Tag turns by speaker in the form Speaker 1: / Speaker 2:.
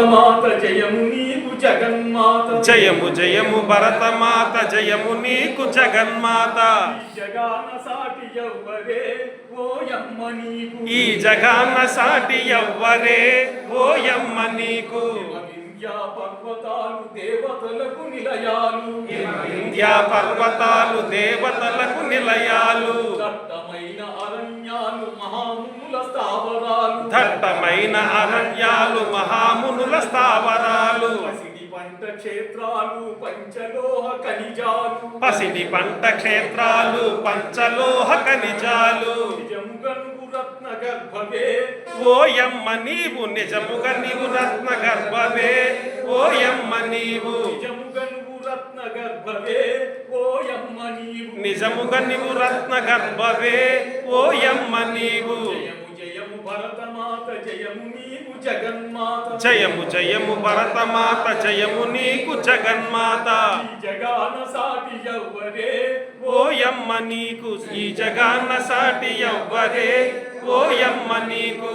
Speaker 1: మాత జయము నీకు జగన్మాత
Speaker 2: జయము జయము భరతమాత జయము నీకు జగన్మాత
Speaker 1: జగాన సాటి ఎవ్వరే ఓయమ్మ నీకు
Speaker 2: ఈ జగాన సాటి ఎవ్వరే ఓయమ్మ నీకు
Speaker 1: వింధ్యా పర్వతాలు దేవతలకు నిలయాలు
Speaker 2: వింధ్యా పర్వతాలు దేవతలకు నిలయాలు
Speaker 1: దట్టమైన అరణ్యాలు మహామునుల స్థావరాలు
Speaker 2: దట్టమైన అరణ్యాలు మహామునుల స్థావరాలు
Speaker 1: పసిడి పంట క్షేత్రాలు పంచలోహ ఖనిజాలు
Speaker 2: పసిడి పంట క్షేత్రాలు పంచలోహ ఖనిజాలు
Speaker 1: నిజముగను రత్న గర్భవే
Speaker 2: ఓయమ్మ నీవు నిజముగా నీవు రత్న గర్భవే ఓయమ్మ నీవు
Speaker 1: నిజముగను రత్న గర్భవే ఓయమ్మ నీవు
Speaker 2: నిజముగా నీవు రత్న గర్భవే ఓయమ్మ నీవు
Speaker 1: జయము జయము భరతమాత జయము నీకు జగన్మాత
Speaker 2: జయము జయము భరతమాత జయము నీకు జగన్మాత
Speaker 1: ఈ జగాన సాటి ఎవ్వరే
Speaker 2: ఓయమ్మ నీకు ఈ జగాన సాటి ఎవ్వరే ఓయమ్మ నీకు